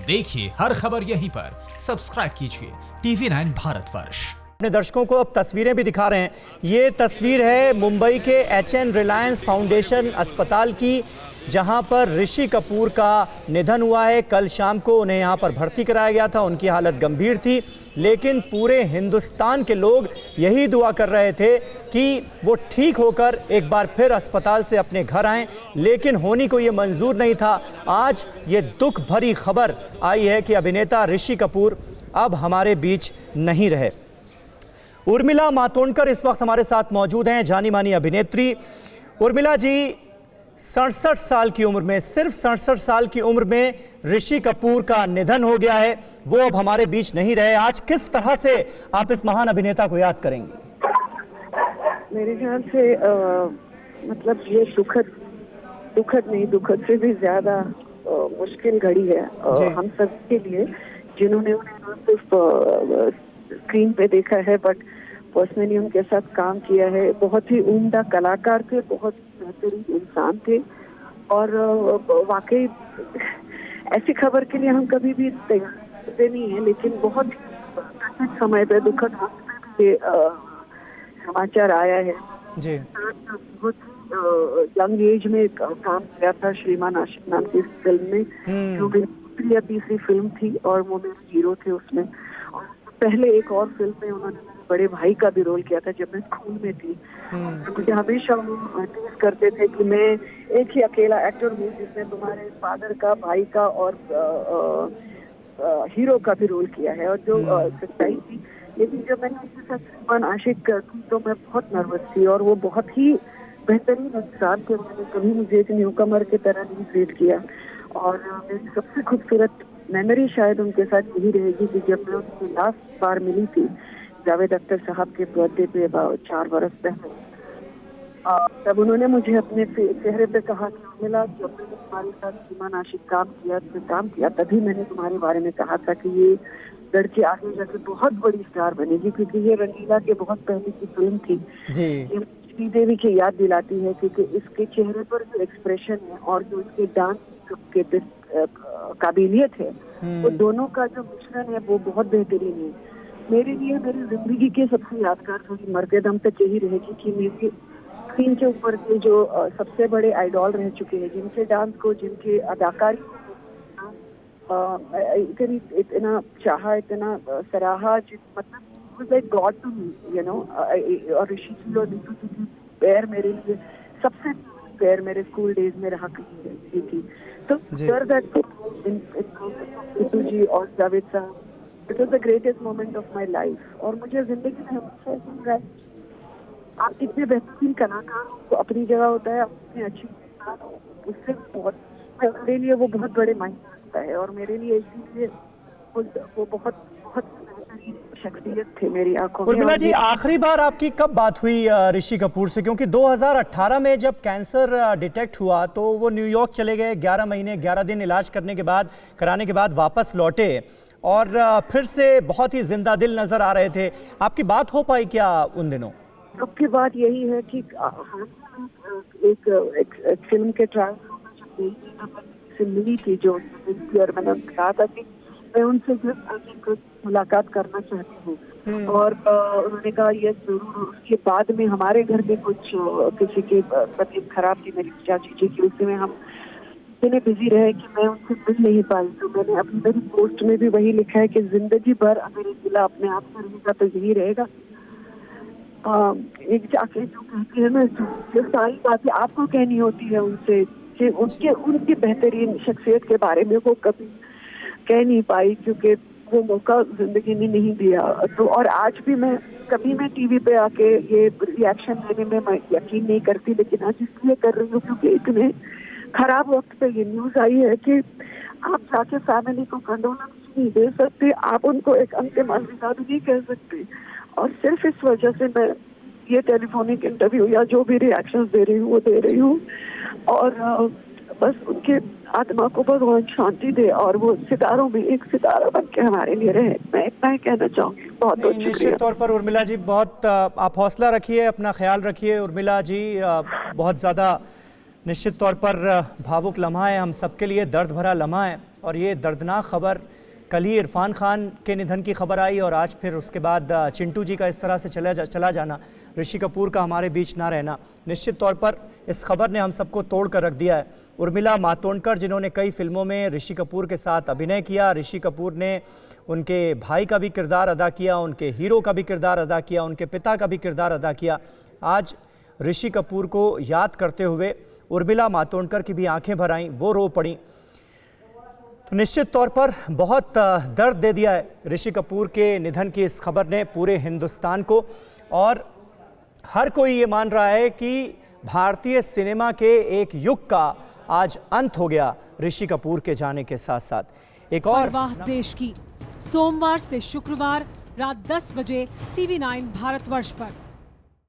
देखिए हर खबर यहीं पर। सब्सक्राइब कीजिए TV9 भारतवर्ष। अपने दर्शकों को अब तस्वीरें भी दिखा रहे हैं। ये तस्वीर है मुंबई के HN रिलायंस फाउंडेशन अस्पताल की, जहां पर ऋषि कपूर का निधन हुआ है। कल शाम को उन्हें यहां पर भर्ती कराया गया था। उनकी हालत गंभीर थी, लेकिन पूरे हिंदुस्तान के लोग यही दुआ कर रहे थे कि वो ठीक होकर एक बार फिर अस्पताल से अपने घर आएं, लेकिन होनी को ये मंजूर नहीं था। आज ये दुख भरी खबर आई है कि अभिनेता ऋषि कपूर अब हमारे बीच नहीं रहे। उर्मिला मातोंडकर इस वक्त हमारे साथ मौजूद हैं, जानी मानी अभिनेत्री। उर्मिला जी, 67 साल की उम्र में, सिर्फ 67 साल की उम्र में ऋषि कपूर का निधन हो गया है। वो अब हमारे बीच नहीं रहे। आज किस तरह से आप इस महान अभिनेता को याद करेंगे? मेरे ख्याल से मतलब ये दुखद से भी ज्यादा मुश्किल घड़ी है हम सब के लिए, जिन्होंने उन्हें सिर्फ स्क्रीन पे देखा है बट पर्सनली उनके साथ काम किया है। बहुत ही उम्दा कलाकार थे, बहुत बेहतरीन इंसान थे, और वाकई ऐसी खबर के लिए हम कभी भी तैयार नहीं है, लेकिन बहुत समय पे दुखद वक्त पे समाचार आया है जी। बहुत यंग एज में काम किया था श्रीमान आशिक नाम की फिल्म में, जो मेरी तीसरी फिल्म थी और वो मेरे हीरो थे उसमें। और पहले एक और फिल्म में उन्होंने मेरे बड़े भाई का भी रोल किया था जब मैं स्कूल में थी। मुझे हमेशा टीज करते थे कि मैं एक ही अकेला एक्टर हूँ जिसने तुम्हारे फादर का, भाई का और हीरो का भी रोल किया है, और जो सच्चाई थी। लेकिन जब मैंने उसके साथ श्रीमान आशिक की तो मैं बहुत नर्वस थी, और वो बहुत ही बेहतरीन इंसान थे। उन्होंने कभी मुझे एक न्यूकमर की तरह नहीं ट्रीट किया, और मेरी सबसे खूबसूरत मेमोरी शायद उनके साथ यही रहेगी कि जब मैं उनसे लास्ट बार मिली थी जावेद अख्तर साहब के बर्थडे पे 4 बरस पहले, तब उन्होंने मुझे अपने चेहरे पे कहा कि मिला, जब मैंने तुम्हारे साथ श्रीमान आशिक काम किया तभी मैंने तुम्हारे बारे में कहा था कि ये लड़की आगे जाके बहुत बड़ी स्टार बनेगी, क्योंकि ये रंगीला के बहुत पहले की फिल्म थी जी। श्रीदेवी की याद दिलाती है, क्योंकि इसके चेहरे पर जो एक्सप्रेशन है और जो इसके डांस के काबिलियत है, वो दोनों का जो मिश्रण है वो बहुत बेहतरीन है। मेरे लिए मेरी जिंदगी के सबसे यादगार घड़ी मरते दम तक यही रहेगी कि मेरे स्क्रीन के ऊपर के जो सबसे बड़े आइडॉल रह चुके हैं, जिनके डांस को, जिनके अदाकारी इतना चाहा, इतना सराहा, मतलब like God to me, you know. और ऋषि जी और नीतू जी की पैर मेरे लिए सबसे पैर मेरे स्कूल डेज में रहा करती थी। तो नीतू जी और जावेद साहब, it was the greatest moment of my life. और मुझे जिंदगी में हमेशा सुन रहा है, आप कितने बेहतरीन कलाकार हो, अपनी जगह होता है, अपनी अच्छी उससे बहुत, मेरे लिए वो बहुत बड़े मायने रखता है, और मेरे लिए इसीलिए वो बहुत शख्सियत थे मेरी आंखों में। उर्मिला जी, आखिरी बार आपकी कब बात हुई ऋषि कपूर से? क्योंकि 2018 में जब कैंसर डिटेक्ट हुआ तो वो न्यूयॉर्क चले गए, 11 महीने 11 दिन इलाज कराने के बाद वापस लौटे, और फिर से बहुत ही जिंदा दिल नजर आ रहे थे। आपकी बात हो पाई क्या उन दिनों? सबकी बात यही है कि एक फिल्म के ट्रायल से मिली थी, जो मैंने कहा था कि मैं उनसे मुलाकात करना चाहती हूँ, और उन्होंने कहा ये जरूर। उसके बाद में हमारे घर में कुछ किसी की तबीयत खराब थी, मेरी चाची जी की, उसमें हम इतने बिजी रहे कि मैं उनसे मिल नहीं पाई। तो मैंने अपनी मेरी पोस्ट में भी वही लिखा है कि जिंदगी भर अगर ये जिला अपने आप से रहेगा तो यही रहेगा। एक जाके जो कहती है ना, जो सारी बातें आपको कहनी होती है उनसे, कि उनकी बेहतरीन शख्सियत के बारे में वो कभी कह नहीं पाई, क्योंकि वो मौका जिंदगी ने नहीं दिया। तो और आज भी मैं टीवी पे आके ये रिएक्शन देने में मैं यकीन नहीं करती, लेकिन आज इसलिए कर रही हूँ क्योंकि इतने खराब वक्त पे ये न्यूज आई है कि आप जाके फैमिली को कंडोलेंस नहीं दे सकते, आप उनको एक अंतिम अलविदा भी नहीं कह सकते। और सिर्फ इस वजह से मैं ये टेलीफोनिक इंटरव्यू या जो भी रिएक्शंस दे रही हूँ वो दे रही हूँ, और बस उनके आत्मा को भगवान शांति दे, और वो सितारों में एक सितारा बन के हमारे लिए रहे। मैं इतना ही कहना चाहूँगी। बहुत बहुत शुक्रिया। निश्चित तौर पर उर्मिला जी, बहुत आप हौसला रखिए, अपना ख्याल रखिए। उर्मिला जी, बहुत ज़्यादा निश्चित तौर पर भावुक लम्हा है, हम सबके लिए दर्द भरा लम्हा है। और ये दर्दनाक खबर, कल ही इरफान खान के निधन की खबर आई और आज फिर उसके बाद चिंटू जी का इस तरह से चला जाना, ऋषि कपूर का हमारे बीच ना रहना, निश्चित तौर पर इस खबर ने हम सबको तोड़ कर रख दिया है। उर्मिला मातोंडकर, जिन्होंने कई फिल्मों में ऋषि कपूर के साथ अभिनय किया, ऋषि कपूर ने उनके भाई का भी किरदार अदा किया, उनके हीरो का भी किरदार अदा किया, उनके पिता का भी किरदार अदा किया। आज ऋषि कपूर को याद करते हुए उर्मिला मातोंडकर की भी आंखें भर आईं, वो रो पड़ी। तो निश्चित तौर पर बहुत दर्द दे दिया है ऋषि कपूर के निधन की इस खबर ने पूरे हिंदुस्तान को, और हर कोई ये मान रहा है कि भारतीय सिनेमा के एक युग का आज अंत हो गया ऋषि कपूर के जाने के साथ साथ। एक और परवाह देश की, सोमवार से शुक्रवार रात 10 बजे TV9 भारतवर्ष पर।